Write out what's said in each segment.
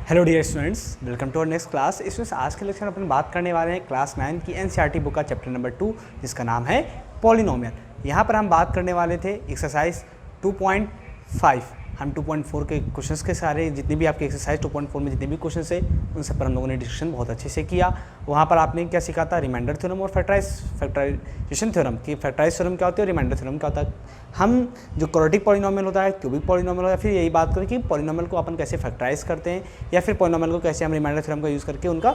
Hello dear students, welcome to our next class. Students, आज के lecture में अपन बात करने वाले हैं क्लास 9 की एनसीईआरटी बुक का चैप्टर नंबर 2, जिसका नाम है पॉलिनोमियल। यहाँ पर हम बात करने वाले थे एक्सरसाइज 2.5। हम 2.4 के क्वेश्चंस के सारे जितने भी आपके एक्सरसाइज 2.4 में जितने भी क्वेश्चंस है उन सब पर हम लोगों ने डिस्कशन बहुत अच्छे से किया। वहाँ पर आपने क्या सीखा था, रिमाइंडर थ्योरम और फैक्टराइजेशन थ्योरम कि फैक्टराइज थ्योरम क्या होती है और रिमाइंडर थ्योरम क्या होता है। हम जो क्वाड्रेटिक पॉलिनोमियल होता है, क्यूबिक पॉलिनोमियल होता है, फिर यही बात करें कि पॉलिनोमियल को अपन कैसे फैक्टराइज करते हैं या फिर पॉलिनोमियल को कैसे हम रिमाइंडर थ्योरम का यूज़ करके उनका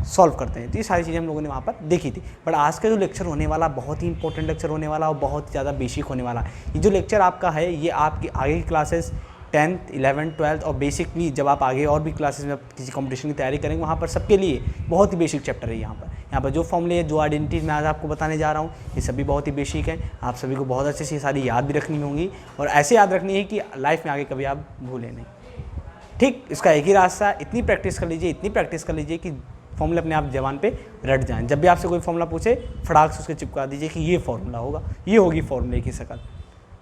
सॉल्व करते हैं। तो ये सारी चीज़ें हम लोगों ने वहाँ पर देखी थी। बट आज का जो लेक्चर होने वाला बहुत ही इंपॉर्टेंट लेक्चर होने वाला और बहुत ज़्यादा बेसिक होने वाला। ये जो लेक्चर आपका है ये आपकी आगे की क्लासेस 10th, 11th, 12th और बेसिकली जब आप आगे और भी क्लासेस में किसी कंपटीशन की तैयारी करेंगे वहाँ पर सबके लिए बहुत ही बेसिक चैप्टर है। यहाँ पर जो फॉर्मूले है, जो आइडेंटिटीज मैं आज आपको बताने जा रहा हूँ, ये सभी बहुत ही बेसिक हैं। आप सभी को बहुत अच्छे से ये सारी याद भी रखनी होंगी और ऐसे याद रखनी है कि लाइफ में आगे कभी आप भूलें नहीं। ठीक, इसका एक ही रास्ता, इतनी प्रैक्टिस कर लीजिए कि फॉर्मूला अपने आप जबान पे रट जाएं। जब भी आपसे कोई फॉर्मूला पूछे फटाक से उसके चिपका दीजिए कि ये फॉर्मूला होगा, ये होगी फॉर्मूले की शक्ल।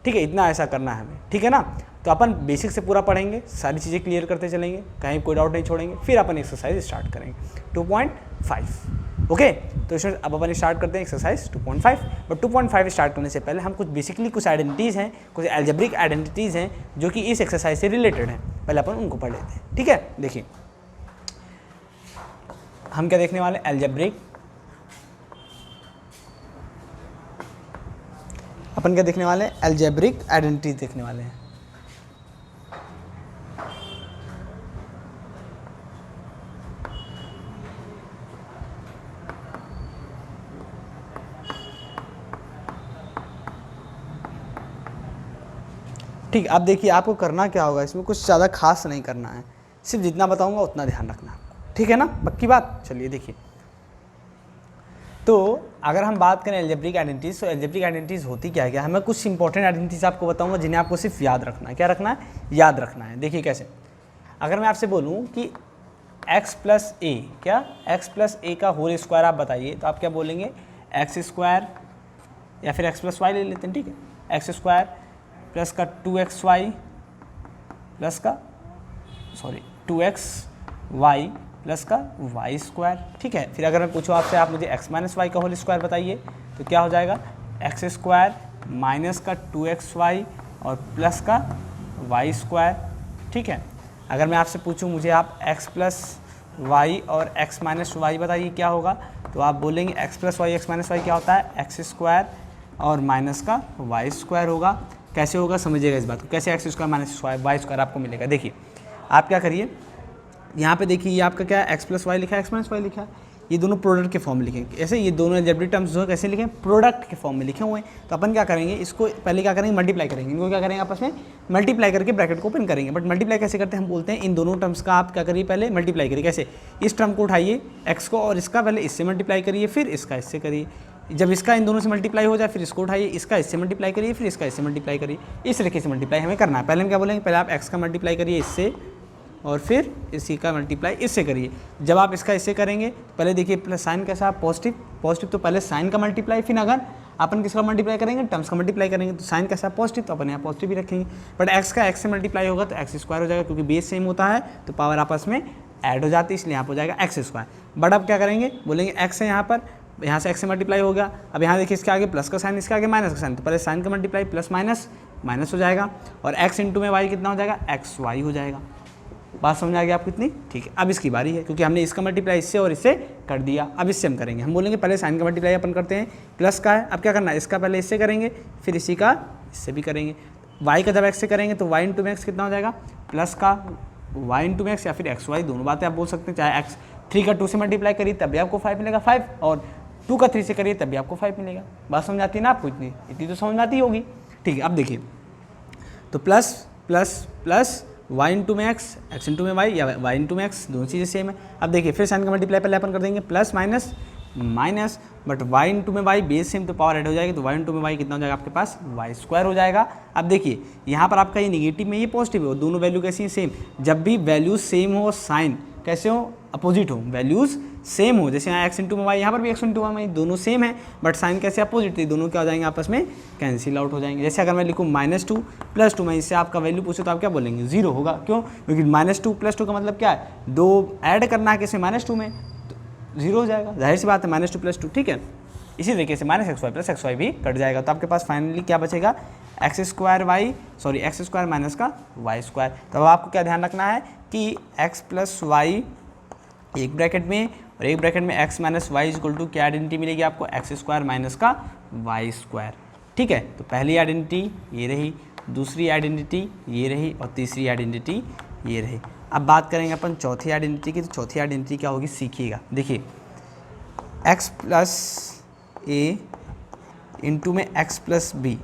ठीक है, इतना ऐसा करना है हमें, ठीक है ना। तो अपन बेसिक से पूरा पढ़ेंगे, सारी चीज़ें क्लियर करते चलेंगे, कहीं कोई डाउट नहीं छोड़ेंगे, फिर अपन एक्सरसाइज स्टार्ट करेंगे 2.5। ओके, तो स्टूडेंट्स अब अपन स्टार्ट करते हैं एक्सरसाइज 2.5। बट 2.5 स्टार्ट करने से पहले हम कुछ आइडेंटिटीज़ हैं, कुछ एल्जेब्रिक आइडेंटिटीज़ हैं जो कि इस एक्सरसाइज से रिलेटेड हैं। पहले अपन उनको पढ़ लेते हैं। ठीक है, देखिए हम क्या देखने वाले, अपन क्या देखने वाले हैं, एल्जेब्रिक आइडेंटिटीज देखने वाले हैं। ठीक, अब देखिए आपको करना क्या होगा, इसमें कुछ ज़्यादा खास नहीं करना है, सिर्फ जितना बताऊंगा उतना ध्यान रखना है आपको। ठीक है ना, पक्की बात। चलिए देखिए, तो अगर हम बात करें एल्जेब्रिक आइडेंटिटीज, तो एल्जेब्रिक आइडेंटिटीज होती क्या है, क्या हमें कुछ इंपॉर्टेंट आइडेंटिटीज आपको बताऊंगा जिन्हें आपको सिर्फ याद रखना है। क्या रखना है, याद रखना है। देखिए कैसे, अगर मैं आपसे बोलूं कि x प्लस ए, क्या x प्लस ए का होल स्क्वायर आप बताइए, तो आप क्या बोलेंगे, एक्स स्क्वायर या फिर x प्लस वाई ले लेते हैं। ठीक है, एक्स स्क्वायर प्लस का 2xy प्लस का 2x y प्लस का वाई स्क्वायर। ठीक है, फिर अगर मैं पूछूँ आपसे, आप मुझे x माइनस वाई का होल स्क्वायर बताइए, तो क्या हो जाएगा, एक्स स्क्वायर माइनस का 2xy और प्लस का वाई स्क्वायर। ठीक है, अगर मैं आपसे पूछूँ मुझे आप x प्लस वाई और x माइनस वाई बताइए क्या होगा, तो आप बोलेंगे x plus y x minus y क्या होता है, एक्स स्क्वायर और माइनस का वाई स्क्वायर होगा। कैसे होगा समझिएगा इस बात को, कैसे x square minus y square आपको मिलेगा। देखिए आप क्या करिए, यहाँ पे देखिए ये आपका क्या है, एक्स प्लस वाई लिखा है, एक्स माइनस वाई लिखा है, ये दोनों प्रोडक्ट के फॉर्म में लिखे हैं। ऐसे ये दोनों एल्जेब्रिक टर्म्स जो है कैसे लिखे हैं, प्रोडक्ट के फॉर्म में लिखे हुए हैं। तो अपन क्या करेंगे, इसको पहले क्या करेंगे, मल्टीप्लाई करेंगे। इनको क्या करेंगे, आपस में मल्टीप्लाई करके ब्रैकेट को ओपन करेंगे। बट मल्टीप्लाई कैसे करते हैं, हम बोलते हैं इन दोनों टर्म्स का आप क्या करिए, पहले मल्टीप्लाई करिए। कैसे, इस टर्म को उठाइए एक्स को और इसका पहले इससे मल्टीप्लाई करिए, फिर इसका इससे करिए। जब इसका इन दोनों से मल्टीप्लाई हो जाए फिर इसको उठाइए, इसका इससे मल्टीप्लाई करिए, फिर इसका इससे मल्टीप्लाई करिए। इस तरीके से मल्टीप्लाई हमें करना है। पहले हम क्या बोलेंगे, पहले आप एक्स का मल्टीप्लाई करिए इससे और फिर इसी का मल्टीप्लाई इससे करिए। जब आप इसका इससे करेंगे, पहले देखिए प्लस साइन कैसा, पॉजिटिव, तो पहले साइन का मल्टीप्लाई, फिर अगर अपन किसका मल्टीप्लाई करेंगे, टर्म्स का मल्टीप्लाई करेंगे, तो साइन कैसा पॉजिटिव, तो अपन यहाँ पॉजिटिव भी रखेंगे। बट एक्स का एक्स से मल्टीप्लाई होगा तो एक्स स्क्वायर हो जाएगा, क्योंकि बेस सेम होता है तो पावर आपस में ऐड हो जाती है, इसलिए यहाँ पर हो जाएगा एक्स स्क्वायर। बट अब क्या करेंगे, बोलेंगे एक्स है यहाँ पर, यहाँ से एक्स से मल्टीप्लाई हो गया। अब यहाँ देखिए इसके आगे प्लस का साइन, इसके आगे माइनस का साइन, तो पहले साइन का मल्टीप्लाई प्लस माइनस माइनस हो जाएगा और x इंटू में y कितना हो जाएगा, एक्स वाई हो जाएगा। बात समझ आ गई आपको इतनी। ठीक है, अब इसकी बारी है, क्योंकि हमने इसका मल्टीप्लाई इससे और इससे कर दिया। अब इससे हम करेंगे, हम बोलेंगे पहले साइन का मल्टीप्लाई अपन करते हैं, प्लस का है, अब क्या करना है, इसका पहले इससे करेंगे, फिर इसी का इससे भी करेंगे। y का जब x से करेंगे तो y इंटू में एक्स कितना हो जाएगा, प्लस का y इंटू में एक्स या फिर एक्स वाई, दोनों बातें आप बोल सकते हैं। चाहे x 3 का 2 से मल्टीप्लाई करिए तब भी आपको 5 मिलेगा 5, और 2 का 3 से करिए तब भी आपको 5 मिलेगा। बात समझ आती है ना आपको, इतनी तो समझ आती होगी। ठीक है, अब देखिए, तो plus plus plus y into में एक्स इंटू में वाई या y इंटू में एक्स, दोनों चीज़ें सेम है। अब देखिए फिर साइन का मल्टीप्लाई पहले अपन कर देंगे, plus minus minus, but y into में वाई बेस सेम तो पावर ऐड हो जाएगी, तो y इंटू में वाई कितना हो जाएगा आपके पास, वाई स्क्वायर हो जाएगा। अब देखिए यहाँ पर आपका ये निगेटिव में ये पॉजिटिव है, दोनों वैल्यू कैसी है, सेम। जब भी वैल्यू सेम हो, साइन कैसे हो, अपोजिट हो, वैल्यूज़ सेम हो, जैसे यहाँ x इंटू में वाई, यहाँ पर भी x इंटू में वाई, दोनों सेम है बट साइन कैसे अपोजिट थी, दोनों क्या हो जाएंगे आपस में कैंसिल आउट हो जाएंगे। जैसे अगर मैं लिखूँ -2 + 2, मैं इससे आपका वैल्यू पूछूँ तो आप क्या बोलेंगे 0 होगा, क्यों? क्योंकि -2 + 2 का मतलब क्या है, 2 ऐड करना है किसमें -2 में, तो 0 हो जाएगा, जाहिर सी बात है -2 + 2, ठीक है। इसी तरीके से -xy + xy भी कट जाएगा, तो आपके पास फाइनली क्या बचेगा x² माइनस का y²। तो अब आपको क्या ध्यान रखना है कि x + y एक ब्रैकेट में और एक ब्रैकेट में x - y = क्या आइडेंटिटी मिलेगी आपको, x² माइनस का y², ठीक है। तो पहली आइडेंटिटी ये रही, दूसरी आइडेंटिटी ये रही और तीसरी आइडेंटिटी ये रही। अब बात करेंगे अपन चौथी आइडेंटिटी की, तो चौथी आइडेंटिटी क्या होगी सीखिएगा। देखिए x + a इंटू में x + b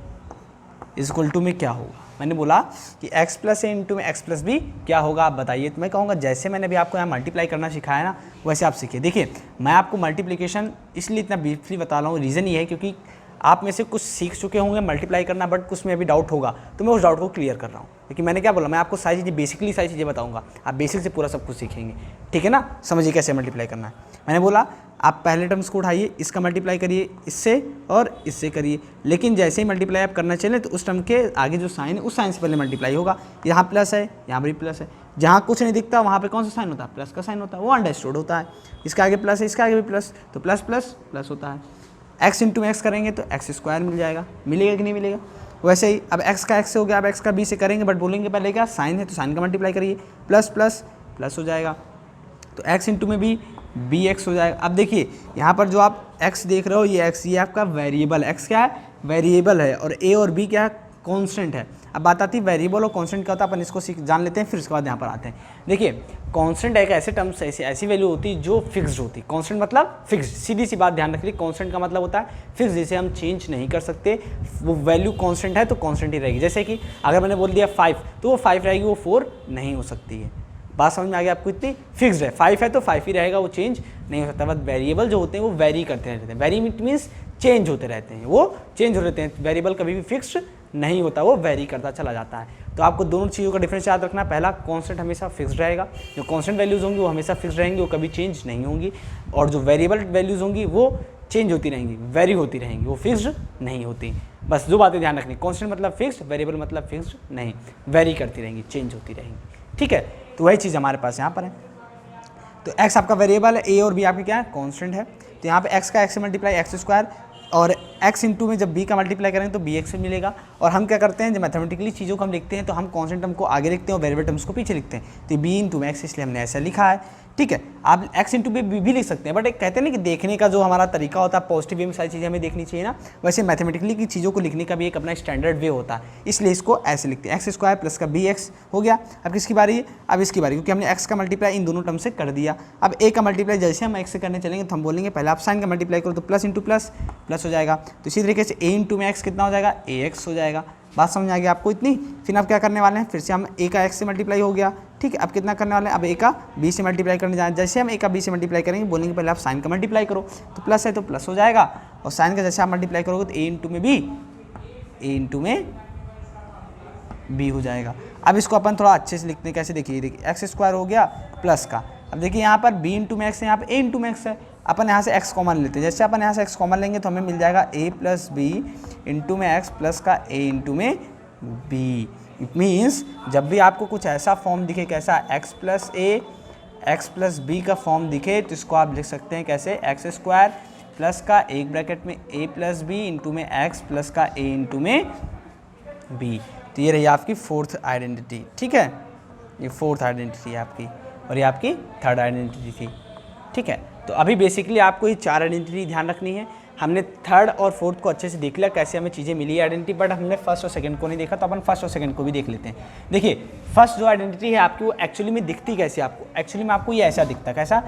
= में क्या होगा, मैंने बोला कि x + a इंटू में x + b क्या होगा, आप बताइए। तो मैं कहूँगा जैसे मैंने अभी आपको यहाँ मल्टीप्लाई करना सिखाया ना, वैसे आप सीखिए। देखिए मैं आपको मल्टीप्लिकेशन इसलिए इतना ब्रीफली बता रहा हूँ, रीज़न ये है क्योंकि आप में से कुछ सीख चुके होंगे मल्टीप्लाई करना, बट कुछ में अभी डाउट होगा, तो मैं उस डाउट को क्लियर कर रहा हूँ। क्योंकि मैंने क्या बोला, मैं आपको सारी चीज़ें बेसिकली सारी चीज़ें बताऊँगा, आप बेसिक से पूरा सब कुछ सीखेंगे, ठीक है ना। समझिए कैसे मल्टीप्लाई करना है। मैंने बोला आप पहले टर्म्स को उठाइए, इसका मल्टीप्लाई करिए इससे और इससे करिए, लेकिन जैसे ही मल्टीप्लाई आप करना चले तो उस टर्म के आगे जो साइन है उस साइन से पहले मल्टीप्लाई होगा। यहाँ प्लस है, यहाँ पर भी प्लस है, जहाँ कुछ नहीं दिखता वहाँ पे कौन सा साइन होता है, प्लस का साइन होता है, वो अंडरस्टूड होता है। इसके आगे प्लस है, इसके आगे भी प्लस, तो प्लस प्लस प्लस होता है। x इंटू में एक्स करेंगे तो x² मिल जाएगा, मिलेगा कि नहीं मिलेगा। वैसे ही अब x का x से हो गया, अब x का b से करेंगे, बट बोलेंगे पहले क्या साइन है तो साइन का मल्टीप्लाई करिए, प्लस प्लस प्लस हो जाएगा, तो x इंटू में भी bx हो जाएगा। अब देखिए यहाँ पर जो आप x देख रहे हो ये x, ये आपका वेरिएबल, x क्या है वेरिएबल है, और a और b क्या है कांस्टेंट है। अब बात आती है वेरिएबल और कांस्टेंट क्या होता है, अपन इसको जान लेते हैं, फिर उसके बाद यहाँ पर आते हैं। देखिए कांस्टेंट एक ऐसे टर्म्स ऐसी वैल्यू होती है जो फिक्स्ड होती है। कांस्टेंट मतलब फिक्स्ड, सीधी सी बात ध्यान रखिए, कांस्टेंट का मतलब होता है फिक्स, जिसे हम चेंज नहीं कर सकते। वो वैल्यू कांस्टेंट है तो कांस्टेंट ही रहेगी। जैसे कि अगर मैंने बोल दिया 5 तो वो 5 रहेगी, वो 4 नहीं हो सकती है। बात समझ में आ गई आपको, इतनी फिक्स्ड है, 5 है तो 5 ही रहेगा, वो चेंज नहीं हो सकता। बट वेरिएबल जो होते हैं वो वेरी करते रहते हैं, वेरी मीन्स चेंज होते रहते हैं, वो चेंज हो रहते हैं। वेरिएबल कभी भी फिक्स्ड नहीं होता, वो वेरी करता चला जाता है। तो आपको दोनों चीज़ों का डिफरेंस याद रखना। पहला कांस्टेंट हमेशा फिक्स्ड रहेगा, जो कांस्टेंट वैल्यूज़ होंगी वो हमेशा फिक्स्ड रहेंगी, वो कभी चेंज नहीं होंगी, और जो वेरिएबल वैल्यूज़ होंगी वो चेंज होती रहेंगी, वेरी होती रहेंगी, वो फिक्स्ड नहीं होती। बस दो बातें ध्यान रखनी, कांस्टेंट मतलब फिक्स्ड, वेरिएबल मतलब फिक्स्ड नहीं, वेरी करती रहेंगी, चेंज होती रहेंगी, ठीक है। तो वही चीज़ हमारे पास यहाँ पर है। तो x आपका वेरिएबल है, a और b आपके क्या है कांस्टेंट है। तो यहाँ पे x का x से मल्टीप्लाई x² और x इंटू में जब b का मल्टीप्लाई करेंगे तो bx मिलेगा। और हम क्या करते हैं, जब मैथमेटिकली चीज़ों को हम लिखते हैं तो हम कांस्टेंट टर्म को आगे लिखते हैं और वेरिएबल टर्म्स को पीछे लिखते हैं। तो b इंटू में x, इसलिए हमने ऐसा लिखा है, ठीक है। आप x इंटू b भी लिख सकते हैं, बट एक कहते हैं ना कि देखने का जो हमारा तरीका होता है पॉजिटिव वे में सारी चीज़ें हमें देखनी चाहिए ना, वैसे मैथमेटिकली की चीज़ों को लिखने का भी एक अपना स्टैंडर्ड वे होता है, इसलिए इसको ऐसे लिखते हैं। x² प्लस का bx हो गया। अब किसकी बारी है, अब इसकी बारी, क्योंकि हमने x का मल्टीप्लाई इन दोनों टर्म से कर दिया। अब a का मल्टीप्लाई जैसे हम x से करने चलेंगे तो हम बोलेंगे पहले आप साइन का मल्टीप्लाई करो, तो प्लस इंटू प्लस प्लस हो जाएगा। तो इसी तरीके से a इंटू में x कितना हो जाएगा, ax हो जाएगा। बात समझ आ गई आपको इतनी। फिर आप क्या करने वाले हैं, फिर से हम a का x से मल्टीप्लाई हो गया, ठीक है। अब कितना करने वाले हैं, अब a का b से मल्टीप्लाई करने जाए, जैसे हम a का b से मल्टीप्लाई करेंगे बोलेंगे पहले आप साइन का मल्टीप्लाई करो, तो प्लस है तो प्लस हो जाएगा, और साइन का जैसे आप मल्टीप्लाई करोगे तो a इंटू में b हो जाएगा। अब इसको अपन थोड़ा अच्छे से लिखते हैं, कैसे देखिए x² हो गया प्लस का। अब देखिए यहाँ पर b इंटू में x है, यहाँ पर a इंटू में x है, अपन यहाँ से x कॉमन लेते हैं। जैसे अपन यहाँ से x कॉमन लेंगे तो हमें मिल जाएगा a प्लस b इंटू में x प्लस का a इंटू में b। इट मीन्स जब भी आपको कुछ ऐसा फॉर्म दिखे, कैसा x plus a x plus b का फॉर्म दिखे, तो इसको आप लिख सकते हैं कैसे, x² प्लस का एक ब्रैकेट में a प्लस b इंटू में x प्लस का a इंटू में b। तो ये रही आपकी फोर्थ आइडेंटिटी, ठीक है। ये फोर्थ आइडेंटिटी है आपकी, और ये आपकी थर्ड आइडेंटिटी थी, ठीक है। तो अभी बेसिकली आपको ये 4 आइडेंटिटी ध्यान रखनी है। हमने थर्ड और फोर्थ को अच्छे से देख लिया, कैसे हमें चीज़ें मिली आइडेंटिटी, बट हमने फर्स्ट और सेकंड को नहीं देखा, तो अपन फर्स्ट और सेकंड को भी देख लेते हैं। देखिए फर्स्ट जो आइडेंटिटी है आपकी, वो एक्चुअली में दिखती कैसे आपको, एक्चुअली में आपको ये ऐसा दिखता है, कैसा,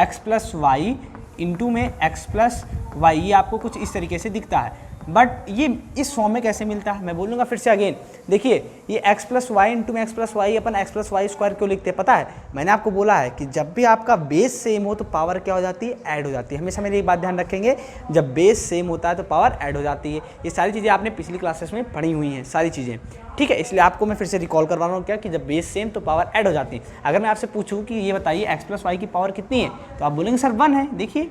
x प्लस वाई इंटू में x प्लस वाई, ये आपको कुछ इस तरीके से दिखता है। बट ये इस फॉर्म में कैसे मिलता है मैं बोलूँगा फिर से अगेन। देखिए ये x प्लस वाई इंटू में एक्स प्लस वाई अपन एक्स प्लस वाई स्क्वायर क्यों लिखते हैं पता है? मैंने आपको बोला है कि जब भी आपका बेस सेम हो तो पावर क्या हो जाती है? ऐड हो जाती है। हमेशा मेरी एक बात ध्यान रखेंगे, जब बेस सेम होता है तो पावर ऐड हो जाती है। ये सारी चीज़ें आपने पिछली क्लासेस में पढ़ी हुई हैं सारी चीज़ें, ठीक है। इसलिए आपको मैं फिर से रिकॉल करवा रहा हूँ क्या कि जब बेस सेम तो पावर ऐड हो जाती है। अगर मैं आपसे पूछूँ कि ये बताइए एक्स प्लस वाई की पावर कितनी है तो आप बोलेंगे सर 1 है। देखिए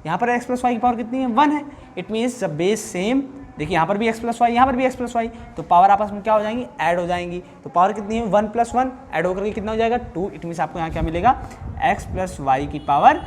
यहाँ पर एक्स प्लस वाई की पावर कितनी है? 1 है। इट मीन्स जब बेस सेम, देखिए यहाँ पर भी एक्स प्लस वाई, यहाँ पर भी एक्स प्लस वाई, तो पावर आपस में क्या हो जाएंगी? ऐड हो जाएंगी। तो पावर कितनी है? 1 प्लस 1 ऐड होकर के कितना हो जाएगा? 2। इट मीन्स आपको यहाँ क्या मिलेगा? एक्स प्लस वाई की पावर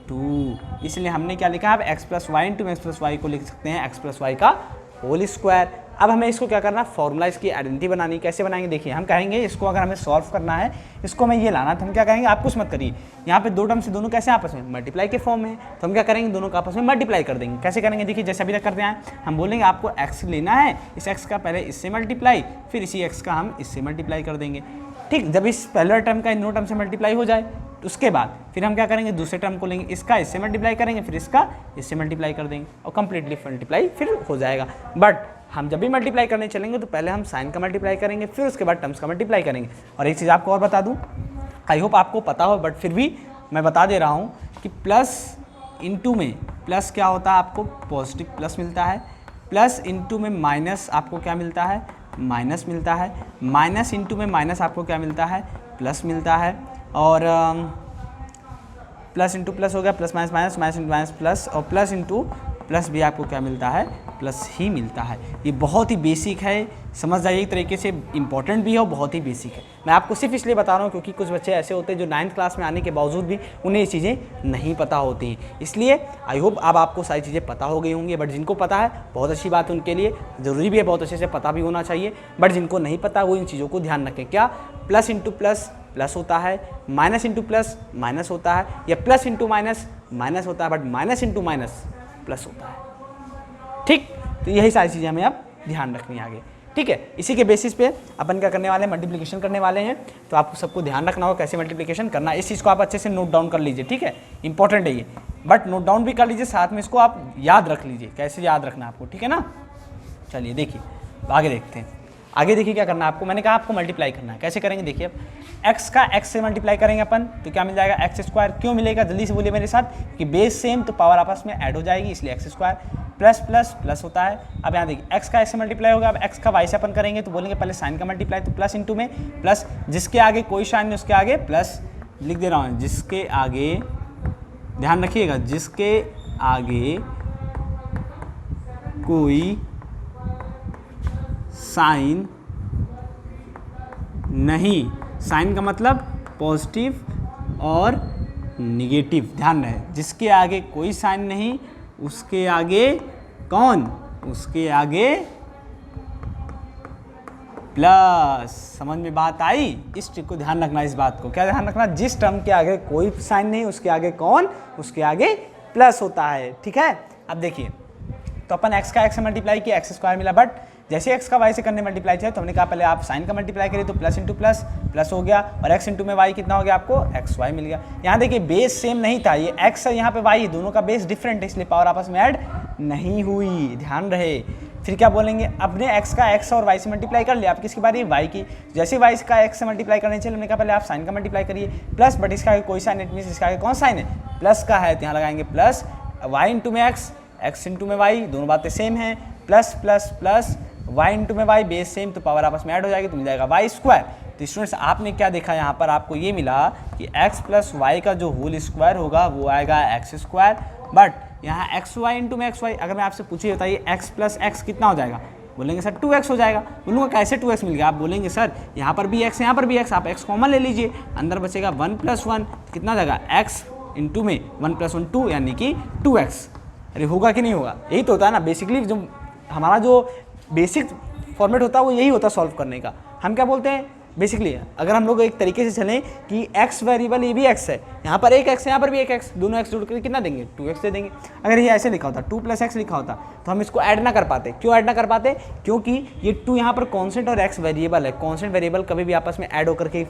2। इसलिए हमने क्या लिखा है? अब x plus y into x plus y को लिख सकते हैं एक्स प्लस वाई का होल स्क्वायर। अब हमें इसको क्या करना? फॉर्मूला इसकी आइडेंटिटी बनानी। कैसे बनाएंगे? देखिए हम कहेंगे इसको अगर हमें सॉल्व करना है, इसको हमें ये लाना, तो हम क्या कहेंगे? आप कुछ मत करिए, यहाँ पे दो टर्म से दोनों कैसे आपस में मल्टीप्लाई के फॉर्म में, तो हम क्या करेंगे? दोनों का आपस में मल्टीप्लाई कर देंगे। कैसे करेंगे? देखिए जैसे अभी तक करते हैं, हम बोलेंगे आपको x लेना है, इस x का पहले इससे मल्टीप्लाई, फिर इसी x का हम इससे मल्टीप्लाई कर देंगे, ठीक। जब इस पहले टर्म का इन दोनों टर्म से मल्टीप्लाई हो जाए तो उसके बाद फिर हम क्या करेंगे? दूसरे टर्म को लेंगे, इसका इससे मल्टीप्लाई करेंगे, फिर इसका इससे मल्टीप्लाई कर देंगे और कंप्लीटली मल्टीप्लाई फिर हो जाएगा। बट हम जब भी मल्टीप्लाई करने चलेंगे तो पहले हम साइन का मल्टीप्लाई करेंगे, फिर उसके बाद टर्म्स का मल्टीप्लाई करेंगे। और एक चीज़ आपको और बता दूं, आई होप आपको पता हो, बट फिर भी मैं बता दे रहा हूं कि प्लस इंटू में प्लस क्या होता है? आपको पॉजिटिव प्लस मिलता है। प्लस इंटू में माइनस आपको क्या मिलता है? माइनस मिलता है। माइनस इंटू में माइनस आपको क्या मिलता है? प्लस मिलता है। और प्लस इंटू प्लस हो गया, plus minus minus, minus into minus plus, और प्लस इंटू प्लस भी आपको क्या मिलता है? प्लस ही मिलता है। ये बहुत ही बेसिक है, समझ जाइए, एक तरीके से इंपॉर्टेंट भी है और बहुत ही बेसिक है। मैं आपको सिर्फ इसलिए बता रहा हूँ क्योंकि कुछ बच्चे ऐसे होते हैं जो 9th क्लास में आने के बावजूद भी उन्हें ये चीज़ें नहीं पता होती हैं। इसलिए आई होप अब आपको सारी चीज़ें पता हो गई होंगी। बट जिनको पता है बहुत अच्छी बात है उनके लिए, ज़रूरी भी है, बहुत अच्छे से पता भी होना चाहिए। बट जिनको नहीं पता वो इन चीज़ों को ध्यान रखें। क्या? प्लस इंटू प्लस प्लस होता है, माइनस इंटू प्लस माइनस होता है, या प्लस इंटू माइनस माइनस होता है, but minus into minus plus होता है, ठीक। तो यही सारी चीज़ें हमें अब ध्यान रखनी है आगे, ठीक है। इसी के बेसिस पे अपन क्या करने वाले हैं? मल्टीप्लिकेशन करने वाले हैं। तो आपको सबको ध्यान रखना होगा कैसे मल्टीप्लिकेशन करना है। इस चीज़ को आप अच्छे से नोट डाउन कर लीजिए, ठीक है, इंपॉर्टेंट है ये। बट नोट डाउन भी कर लीजिए, साथ में इसको आप याद रख लीजिए, कैसे याद रखना है आपको, ठीक है ना। चलिए देखिए आगे देखते हैं। आगे देखिए क्या करना है आपको, मैंने कहा आपको मल्टीप्लाई करना है। कैसे करेंगे? देखिए अब x का x से मल्टीप्लाई करेंगे अपन तो क्या मिल जाएगा? X square. क्यों मिलेगा? जल्दी से बोलिए मेरे साथ, कि बेस सेम तो पावर आपस में ऐड हो जाएगी, इसलिए x square. Plus plus plus होता है। अब यहाँ देखिए x का x से मल्टीप्लाई होगा, अब x का y से अपन करेंगे तो बोलेंगे पहले साइन का मल्टीप्लाई, तो प्लस इंटू में प्लस, जिसके आगे कोई साइन नहीं उसके आगे प्लस लिख दे रहा हूँ, जिसके आगे, ध्यान रखिएगा, जिसके आगे कोई साइन नहीं, साइन का मतलब पॉजिटिव और निगेटिव, ध्यान रहे, जिसके आगे कोई साइन नहीं उसके आगे कौन? उसके आगे प्लस। समझ में बात आई? इस ट्रिक को ध्यान रखना, इस बात को क्या ध्यान रखना? जिस टर्म के आगे कोई साइन नहीं उसके आगे कौन? उसके आगे प्लस होता है, ठीक है। अब देखिए तो अपन x का x से मल्टीप्लाई किया, एक्स स्क्वायर मिला, बट जैसे x का y से करने मल्टीप्लाई किया तो हमने कहा पहले आप साइन का मल्टीप्लाई करिए, तो प्लस इंटू प्लस प्लस हो गया, और x इंटू में y कितना हो गया? आपको एक्स वाई मिल गया। यहाँ देखिए बेस सेम नहीं था, ये x है यहाँ पे y, दोनों का बेस डिफरेंट है, इसलिए पावर आपस में ऐड नहीं हुई, ध्यान रहे। फिर क्या बोलेंगे? अपने x का x और y से मल्टीप्लाई कर लिया, आप किसकी बारी है? y की। जैसे y का x से मल्टीप्लाई करने चले, हमने कहा पहले आप साइन का मल्टीप्लाई करिए, प्लस, बट इसका आगे कोई साइन, इट मीन्स इसका आगे कौन साइन है? प्लस का है, तो यहाँ लगाएंगे प्लस, y इंटू में x इंटू में y, दोनों बातें सेम हैं, plus plus plus, y into में y बेस सेम तो पावर आपस में ऐड हो जाएगी, तो मिल जाएगा y स्क्वायर। तो स्टूडेंट्स आपने क्या देखा यहाँ पर? आपको ये मिला कि x प्लस वाई का जो होल स्क्वायर होगा वो आएगा एक्स स्क्वायर, बट यहाँ एक्स वाई इंटू में एक्स वाई। अगर मैं आपसे पूछिए बताइए x प्लस एक्स कितना हो जाएगा? बोलेंगे सर 2x हो जाएगा। बोलूँगा कैसे 2x मिल गया? आप बोलेंगे सर यहाँ पर भी x, यहाँ पर भी x, आप x कॉमन ले लीजिए, अंदर बचेगा 1 + 1, कितना हो जाएगा? x इंटू में 1 + 1 2, यानी कि 2x। अरे होगा कि नहीं होगा? यही तो होता है ना बेसिकली, जो हमारा जो बेसिक फॉर्मेट होता है वो यही होता है सॉल्व करने का। हम क्या बोलते हैं बेसिकली, अगर हम लोग एक तरीके से चलें कि x वेरिएबल ये भी x है, यहाँ पर एक x है, यहाँ पर भी एक x, दोनों x जोड़ कर कितना देंगे? 2x दे देंगे। अगर ये ऐसे लिखा होता 2 + x लिखा होता तो हम इसको ऐड ना कर पाते। क्यों ऐड ना कर पाते? क्योंकि ये 2 यहाँ पर कॉन्स्टेंट और x वेरिएबल है, कॉन्स्टेंट वेरिएबल कभी भी आपस में ऐड होकर के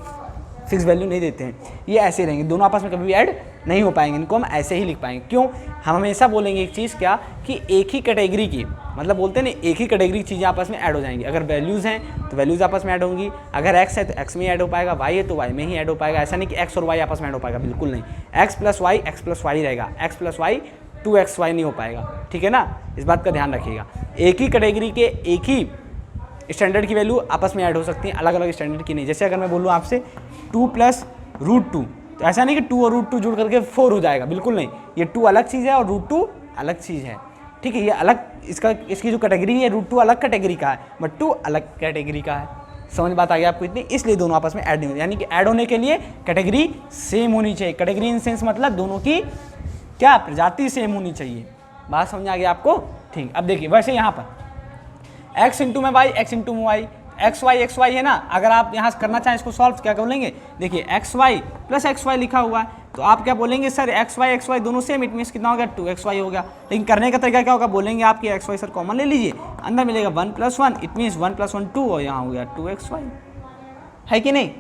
फिक्स वैल्यू नहीं देते हैं, ये ऐसे ही रहेंगे, दोनों आपस में कभी भी ऐड नहीं हो पाएंगे, इनको हम ऐसे ही लिख पाएंगे। क्यों? हम हमेशा बोलेंगे एक चीज़ क्या कि एक ही कैटेगरी की, मतलब बोलते हैं ना एक ही कैटेगरी की चीज़ें आपस में ऐड हो जाएंगी। अगर वैल्यूज़ हैं तो वैल्यूज़ आपस में ऐड होंगी, अगर एक्स है तो एक्स में ही ऐड हो पाएगा, वाई है तो वाई में ही ऐड हो पाएगा। ऐसा नहीं कि एक्स और वाई आपस में ऐड हो पाएगा, बिल्कुल नहीं। एक्स प्लस वाई रहेगा, एक्स प्लस वाई 2xy नहीं हो पाएगा, ठीक है ना, इस बात का ध्यान रखिएगा। एक ही कैटेगरी के एक ही स्टैंडर्ड की वैल्यू आपस में ऐड हो सकती हैं, अलग अलग स्टैंडर्ड की नहीं। जैसे अगर मैं बोलूँ आपसे 2 + √2, तो ऐसा नहीं कि 2 और √2 जुड़ करके 4 हो जाएगा, बिल्कुल नहीं। ये 2 अलग चीज़ है और √2 अलग चीज़ है, ठीक है। ये अलग इसकी जो कैटेगरी है √2 अलग कैटेगरी का है, बट 2 अलग कैटेगरी का है। समझ बात आ गई आपको इतनी, इसलिए दोनों आपस में ऐड नहीं होते, यानी कि ऐड होने के लिए कैटेगरी सेम होनी चाहिए। कैटेगरी इन सेंस मतलब दोनों की क्या प्रजाति सेम होनी चाहिए। बात समझ आ गई आपको? ठीक। अब देखिए वैसे यहाँ पर x इंटू में वाई, x इंटू में वाई, x y है ना। अगर आप यहाँ से करना चाहें इसको सॉल्व, क्या बोलेंगे? देखिए xy प्लस xy लिखा हुआ है, तो आप क्या बोलेंगे? सर xy दोनों सेम, इट मीन्स कितना हो गया? 2xy हो गया। लेकिन करने का तरीका क्या होगा? बोलेंगे आपकी xy सर कॉमन ले लीजिए, अंदर मिलेगा 1 + 1, इट मीन्स 1 + 1 2, और यहाँ हो गया 2xy, है कि नहीं?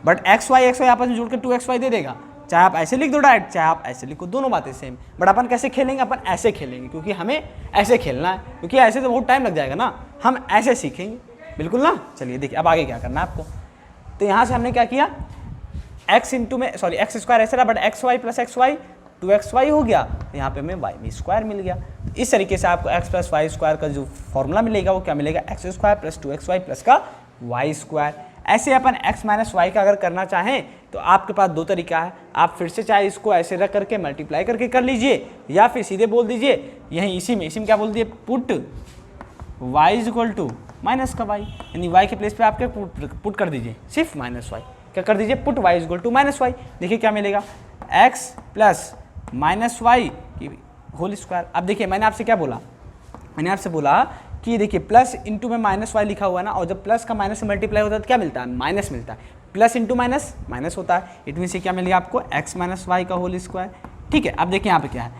बट xy आपस में जुड़ के 2xy दे देगा, चाहे आप ऐसे लिख दो डायरेक्ट, चाहे आप ऐसे लिखो, दोनों बातें सेम। बट अपन कैसे खेलेंगे? अपन ऐसे खेलेंगे, क्योंकि हमें ऐसे खेलना है, क्योंकि ऐसे तो बहुत टाइम लग जाएगा ना, हम ऐसे सीखेंगे, बिल्कुल ना। चलिए देखिए अब आगे क्या करना है आपको। तो यहाँ से हमने क्या किया, x स्क्वायर ऐसे रहा, but xy plus xy 2xy हो गया, तो यहाँ पे हमें y में स्क्वायर मिल गया। इस तरीके से आपको x + y स्क्वायर का जो फॉर्मूला मिलेगा वो क्या मिलेगा? x square plus 2xy plus का y स्क्वायर। ऐसे अपन x - y का अगर करना चाहें तो आपके पास दो तरीका है। आप फिर से चाहे इसको ऐसे रख करके मल्टीप्लाई करके कर लीजिए, या फिर सीधे बोल दीजिए यहीं इसी में क्या बोल दिए? पुट y = माइनस का y, यानी y के प्लेस पे आप क्या पुट कर दीजिए? सिर्फ -y। क्या कर दीजिए? Put y = -y। देखिए क्या मिलेगा? x प्लस -y की होल स्क्वायर। अब देखिए मैंने आपसे क्या बोला? मैंने आपसे बोला कि देखिए प्लस इंटू में -y लिखा हुआ है ना, और जब प्लस का माइनस से मल्टीप्लाई होता है तो क्या मिलता है? माइनस मिलता है। प्लस इंटू माइनस माइनस होता है, इट मीन से क्या मिलेगा आपको? x - y का होल स्क्वायर। ठीक है। अब देखिए यहाँ पे क्या है,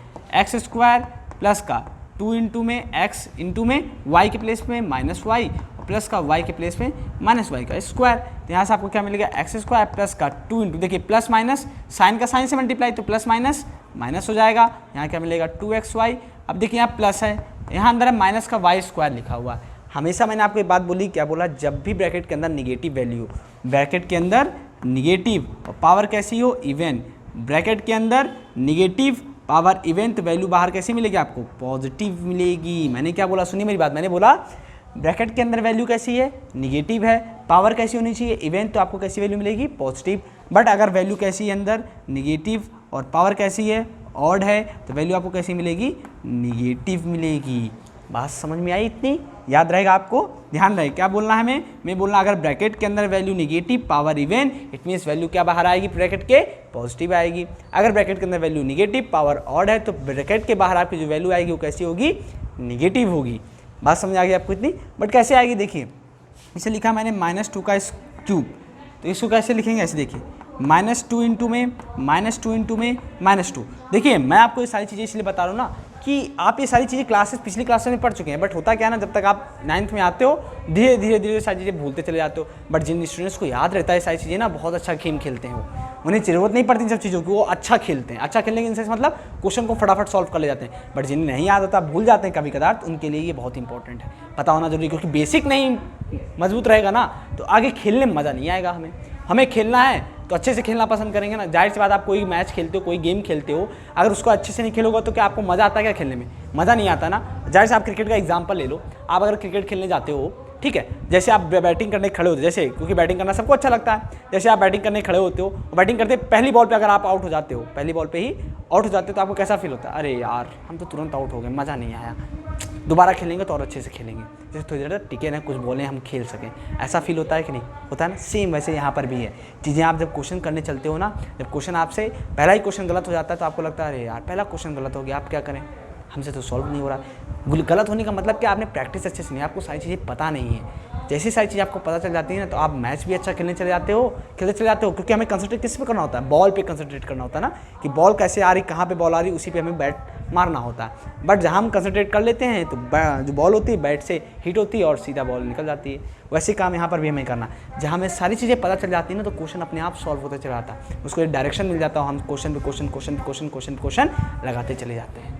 x स्क्वायर प्लस का 2 इंटू में x इंटू में y के प्लेस में -y, और प्लस का y के प्लेस में -y का स्क्वायर। तो यहाँ से आपको क्या मिलेगा? x स्क्वायर प्लस का 2 इंटू, देखिए प्लस माइनस साइन का साइन से मल्टीप्लाई, तो प्लस माइनस माइनस हो जाएगा। यहाँ क्या मिलेगा? 2xy। अब देखिए यहाँ प्लस है, यहाँ अंदर है माइनस का y स्क्वायर लिखा हुआ है। हमेशा मैंने आपको एक बात बोली, क्या बोला? जब भी ब्रैकेट के अंदर निगेटिव वैल्यू, ब्रैकेट के अंदर निगेटिव और पावर कैसी हो? इवन। ब्रैकेट के अंदर निगेटिव पावर इवन, तो वैल्यू बाहर कैसी मिलेगी आपको? पॉजिटिव मिलेगी। मैंने क्या बोला? सुनिए मेरी बात, मैंने बोला ब्रैकेट के अंदर वैल्यू कैसी है? निगेटिव है। पावर कैसी होनी चाहिए? इवन, तो आपको कैसी वैल्यू मिलेगी? पॉजिटिव। बट अगर वैल्यू कैसी है अंदर? निगेटिव, और पावर कैसी है? ऑड है, तो वैल्यू आपको कैसी मिलेगी? निगेटिव मिलेगी। बात समझ में आई इतनी? याद रहेगा आपको, ध्यान रहे क्या बोलना है हमें? मैं बोलना अगर ब्रैकेट के अंदर value negative, power even, it means value क्या बाहर आएगी? ब्रैकेट के पॉजिटिव आएगी। अगर ब्रैकेट के अंदर वैल्यू निगेटिव, पावर ऑड है, तो ब्रैकेट के बाहर आपकी जो वैल्यू आएगी वो कैसी होगी? निगेटिव होगी। बात समझ आ गई आपको इतनी? बट कैसे आएगी? देखिए इसे लिखा मैंने -2 का क्यूब, तो इसको कैसे लिखेंगे? ऐसे देखिए -2 इंटू में -2 इंटू में -2। देखिए मैं आपको ये सारी चीज़ें इसलिए बता रहा हूँ ना कि आप ये सारी चीज़ें पिछली क्लासेस में पढ़ चुके हैं, बट होता क्या है ना, जब तक आप 9th में आते हो धीरे धीरे सारी चीज़ें भूलते चले जाते हो। बट जिन स्टूडेंट्स को याद रहता है सारी चीज़ें ना, बहुत अच्छा गेम खेलते हैं वो, उन्हें ज़रूरत नहीं पड़ती इन सब चीज़ों की, वो अच्छा खेलते हैं। अच्छा खेलने के इनसे मतलब क्वेश्चन को फटाफट सॉल्व कर ले जाते हैं। बट जिन्हें नहीं याद होता, भूल जाते हैं कभी कदार, तो उनके लिए ये बहुत इंपॉर्टेंट है, पता होना जरूरी, क्योंकि बेसिक नहीं मजबूत रहेगा ना तो आगे खेलने में मज़ा नहीं आएगा। हमें खेलना है तो अच्छे से खेलना पसंद करेंगे ना। जाहिर सी बात, आप कोई मैच खेलते हो, कोई गेम खेलते हो, अगर उसको अच्छे से नहीं खेलोगे तो क्या आपको मज़ा आता है? क्या खेलने में मज़ा नहीं आता ना। जाहिर से आप क्रिकेट का एग्जांपल ले लो, आप अगर क्रिकेट खेलने जाते हो, ठीक है, जैसे आप बैटिंग करने खड़े होते हो, जैसे क्योंकि बैटिंग करना सबको अच्छा लगता है, जैसे आप बैटिंग करने खड़े होते हो, बैटिंग करते पहली बॉल पे अगर आप आउट हो जाते हो, पहली बॉल पे ही आउट हो जाते हो, तो आपको कैसा फील होता है? अरे यार हम तो तुरंत आउट हो गए, मज़ा नहीं आया, दोबारा खेलेंगे तो और अच्छे से खेलेंगे, जैसे थोड़ी देर टिके ना, कुछ बोलें हम खेल सकें, ऐसा फील होता है कि नहीं होता है ना? सेम वैसे यहाँ पर भी है चीज़ें। आप जब क्वेश्चन करने चलते हो ना, जब क्वेश्चन आपसे पहला ही क्वेश्चन गलत हो जाता है तो आपको लगता है अरे यार पहला क्वेश्चन गलत हो गया, आप क्या करें, हमसे तो सॉल्व नहीं हो रहा। गलत होने का मतलब क्या? आपने प्रैक्टिस अच्छे से नहीं, आपको सारी चीज़ें पता नहीं है। जैसी सारी चीज़ आपको पता चल जाती है ना, तो आप मैच भी अच्छा खेलते चले जाते हो, क्योंकि हमें कंसंट्रेट किस पे करना होता है, बॉल पे कंसंट्रेट करना होता है ना, कि बॉल कैसे आ रही, कहाँ पे बॉल आ रही, उसी पे हमें बैट मारना होता है। बट जहाँ हम कंसंट्रेट कर लेते हैं तो जो बॉल होती है बैट से हिट होती है और सीधा बॉल निकल जाती है। वैसे काम यहाँ पर भी हमें करना, जहाँ हमें सारी चीज़ें पता चल जाती है ना, तो क्वेश्चन अपने आप सॉल्व होता चला जाता है, उसको एक डायरेक्शन मिल जाता है, हम क्वेश्चन पे क्वेश्चन लगाते चले जाते हैं।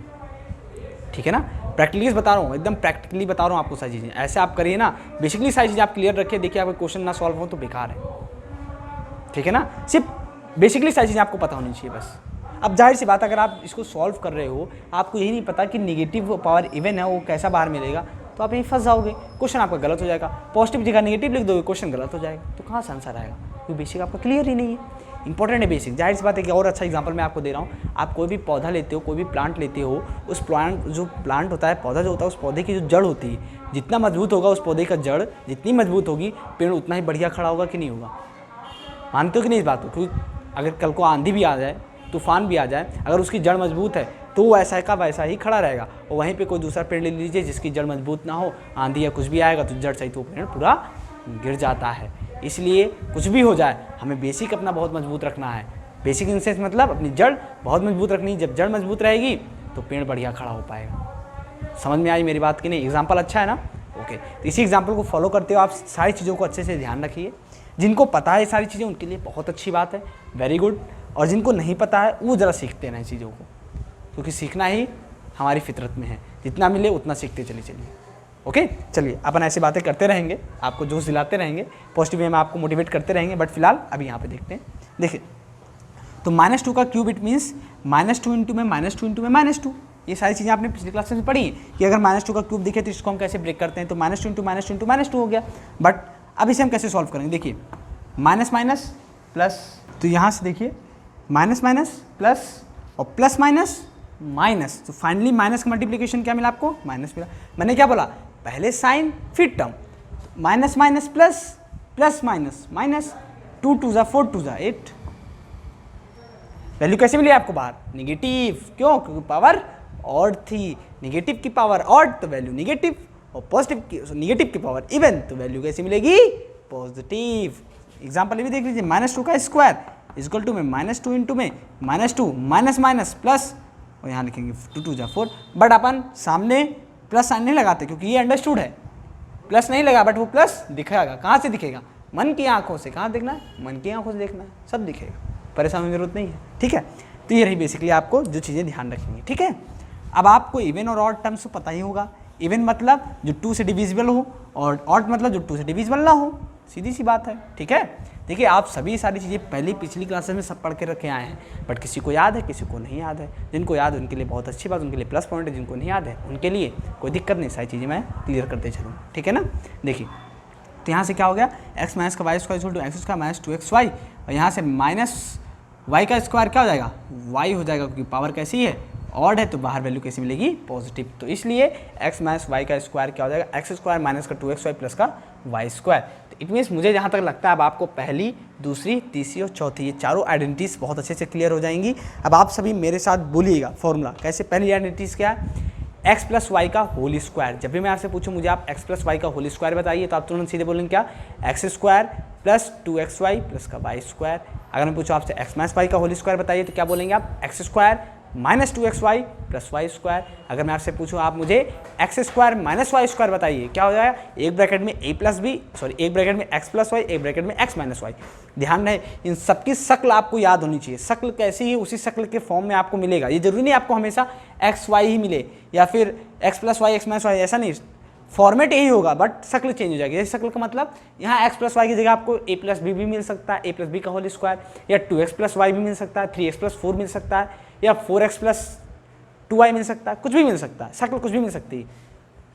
ठीक है ना, प्रैक्टिकली बता रहा हूँ, एकदम प्रैक्टिकली बता रहा हूँ आपको सारी चीज़ें। ऐसे आप करिए ना, बेसिकली सारी चीज़ें आप क्लियर रखिए, देखिए आपका क्वेश्चन ना सॉल्व हो तो बेकार है। ठीक है ना, सिर्फ बेसिकली सारी चीज़ें आपको पता होनी चाहिए बस। अब जाहिर सी बात, अगर आप इसको सॉल्व कर रहे हो, आपको यही नहीं पता कि नेगेटिव पावर इवन है वो कैसा बाहर मिलेगा, तो आप यहीं फंस जाओगे, क्वेश्चन आपका गलत हो जाएगा। पॉजिटिव जगह नेगेटिव लिख दोगे, क्वेश्चन गलत हो जाएगा, तो कहाँ से आंसर आएगा, क्योंकि बेसिक आपका क्लियर ही नहीं है। इंपॉर्टेंट है बेसिक। जाहिर सी बात है कि और अच्छा एग्जांपल मैं आपको दे रहा हूँ, आप कोई भी पौधा लेते हो, कोई भी प्लांट लेते हो, उस प्लांट होता है, पौधा जो होता है, उस पौधे की जो जड़ होती है, जितना मजबूत होगा उस पौधे का जड़, जितनी मजबूत होगी पेड़ उतना ही बढ़िया खड़ा होगा कि नहीं होगा। मानते हो कि नहीं इस बात को? क्योंकि अगर कल को आंधी भी आ जाए, तूफान भी आ जाए, अगर उसकी जड़ मजबूत है तो वो ऐसा का वैसा ही खड़ा रहेगा। और वहीं पे कोई दूसरा पेड़ ले लीजिए जिसकी जड़ मजबूत ना हो, आंधी या कुछ भी आएगा तो जड़ सहित वो पेड़ पूरा गिर जाता है। इसलिए कुछ भी हो जाए, हमें बेसिक अपना बहुत मजबूत रखना है। बेसिक इन सेंस मतलब अपनी जड़ बहुत मजबूत रखनी है। जब जड़ मजबूत रहेगी तो पेड़ बढ़िया खड़ा हो पाएगा। समझ में आई मेरी बात कि नहीं? एग्जाम्पल अच्छा है ना? ओके, तो इसी एग्जाम्पल को फॉलो करते हो आप सारी चीज़ों को अच्छे से ध्यान रखिए। जिनको पता है सारी चीज़ें उनके लिए बहुत अच्छी बात है, वेरी गुड। और जिनको नहीं पता है वो ज़रा सीखते रहें चीज़ों को, क्योंकि सीखना ही हमारी फितरत में है। जितना मिले उतना सीखते चलिए। ओके, चलिए अपन ऐसी बातें करते रहेंगे, आपको जोश दिलाते रहेंगे, पॉजिटिव वे में आपको मोटिवेट करते रहेंगे। बट फिलहाल अभी यहाँ पे देखते हैं। देखिए, तो -2 का क्यूब इट मीन्स -2 इंटू में -2 इंटू में -2। ये सारी चीज़ें आपने पिछली क्लास में पढ़ी कि अगर -2 का क्यूब दिखे तो इसको हम कैसे ब्रेक करते हैं, तो -2 इंटू -2 इंटू -2 हो गया। बट अब इसे हम कैसे सॉल्व करेंगे? देखिए, माइनस माइनस प्लस, तो यहाँ से देखिए माइनस माइनस प्लस और प्लस माइनस माइनस, तो फाइनली माइनस का मल्टीप्लिकेशन क्या मिला आपको? माइनस मिला। मैंने क्या बोला? पहले साइन फिर term, minus minus plus, plus minus minus, 2 2 ज़ा 4 2 ज़ा 8। वैल्यू कैसे मिली आपको बाहर? निगेटिव। क्यों? क्योंकि पावर ऑड थी। निगेटिव की पावर ऑड तो वैल्यू निगेटिव, और पॉजिटिव की निगेटिव की पावर इवन तो वैल्यू कैसी मिलेगी? पॉजिटिव। एग्जाम्पल भी देख लीजिए, -2 का स्क्वायर इक्वल टू में -2 इंटू में -2 माइनस माइनस प्लस, और यहाँ लिखेंगे 2 2 ज़ा 4। बट अपन सामने प्लस साइन नहीं लगाते क्योंकि ये अंडरस्टूड है, प्लस नहीं लगा, बट वो प्लस दिखेगा। कहाँ से दिखेगा? मन की आंखों से। कहाँ देखना है? मन की आंखों से देखना है, सब दिखेगा, परेशान होने की जरूरत नहीं है। ठीक है, तो ये रही बेसिकली आपको जो चीज़ें ध्यान रखेंगे। ठीक है, अब आपको इवन और ऑड टर्म्स पता ही होगा। इवन मतलब जो 2 से डिविजिबल हो, और ऑड मतलब जो 2 से डिविजिबल ना हो। सीधी सी बात है। ठीक है, देखिए आप सभी सारी चीज़ें पहली पिछली क्लासेस में सब पढ़ के रखे आए हैं, बट किसी को याद है, किसी को नहीं याद है। जिनको याद है उनके लिए बहुत अच्छी बात, उनके लिए प्लस पॉइंट है। जिनको नहीं याद है उनके लिए कोई दिक्कत नहीं, सारी चीज़ें मैं क्लियर करते चलूँ। ठीक है ना? देखिए, तो यहाँ से क्या हो गया? x माइनस का y square equal to x square minus 2xy, और यहाँ से माइनस वाई का स्क्वायर क्या हो जाएगा? y हो जाएगा, क्योंकि पावर कैसी है? ऑड है, तो बाहर वैल्यू कैसी मिलेगी? पॉजिटिव। तो इसलिए x माइनस वाई का स्क्वायर क्या हो जाएगा? एक्स स्क्वायर माइनस का 2xy प्लस का वाई स्क्वायर। तो इट मीन्स मुझे जहाँ तक लगता है अब आपको पहली, दूसरी, तीसरी और चौथी ये चारों आइडेंटिटीज़ बहुत अच्छे से क्लियर हो जाएंगी। अब आप सभी मेरे साथ बोलिएगा फॉर्मूला कैसे। पहली आइडेंटिटीज़ क्या है? x प्लस वाई का होल स्क्वायर। जब भी मैं आपसे पूछूं मुझे आप x प्लस वाई का होल स्क्वायर बताइए, तो आप तुरंत सीधे बोलेंगे क्या? X square plus 2xy plus का वाई स्क्वायर। अगर मैं पूछूं आपसे x माइनस वाई का होल स्क्वायर बताइए, तो क्या बोलेंगे आप? X square minus 2xy plus Y square. अगर मैं आपसे पूछूं आप मुझे x square minus y square बताइए, क्या हो जाएगा? एक ब्रैकेट में a प्लस बी, सॉरी एक ब्रैकेट में x प्लस वाई, एक ब्रैकेट में x माइनस वाई। ध्यान रहे, इन सबकी शक्ल आपको याद होनी चाहिए। शक्ल कैसी है उसी शक्ल के फॉर्म में आपको मिलेगा। ये जरूरी नहीं आपको हमेशा एक्स वाई ही मिले या फिर x plus y x minus y, ऐसा नहीं। फॉर्मेट यही होगा, बट शक्ल चेंज हो जाएगी। जैसे शक्ल का मतलब यहाँ एक्स प्लस वाई की जगह आपको a प्लस बी भी मिल सकता है, a प्लस बी का होल स्क्वायर, या 2x प्लस वाई भी मिल सकता है, 3x प्लस 4 मिल सकता है, या 4x प्लस 2y मिल सकता है, कुछ भी मिल सकता है। शक्ल कुछ भी मिल सकती है,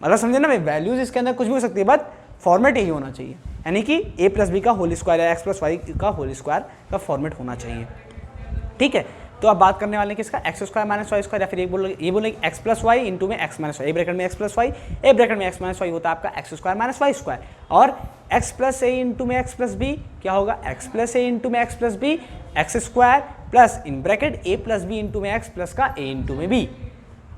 मतलब समझे ना, वैल्यूज इसके अंदर कुछ भी हो सकती है, बट फॉर्मेट यही होना चाहिए। यानी कि a प्लस बी का होल स्क्वायर या एक्स प्लस वाई का होल स्क्वायर का फॉर्मेट होना चाहिए। ठीक है, तो अब बात करने वाले हैं किसका? X square minus y square, या फिर ये बोलेंगे एक्स प्लस वाई इंटू में x minus y. A bracket में x plus Y, a bracket में एक्स माइनस वाई होता है आपका x square minus y square. और एक्स प्लस ए इंटू में एक्स प्लस बी क्या होगा? एक्स प्लस ए इंटू में x plus b, x square plus in bracket a plus b into में x plus का ए इंटू में B.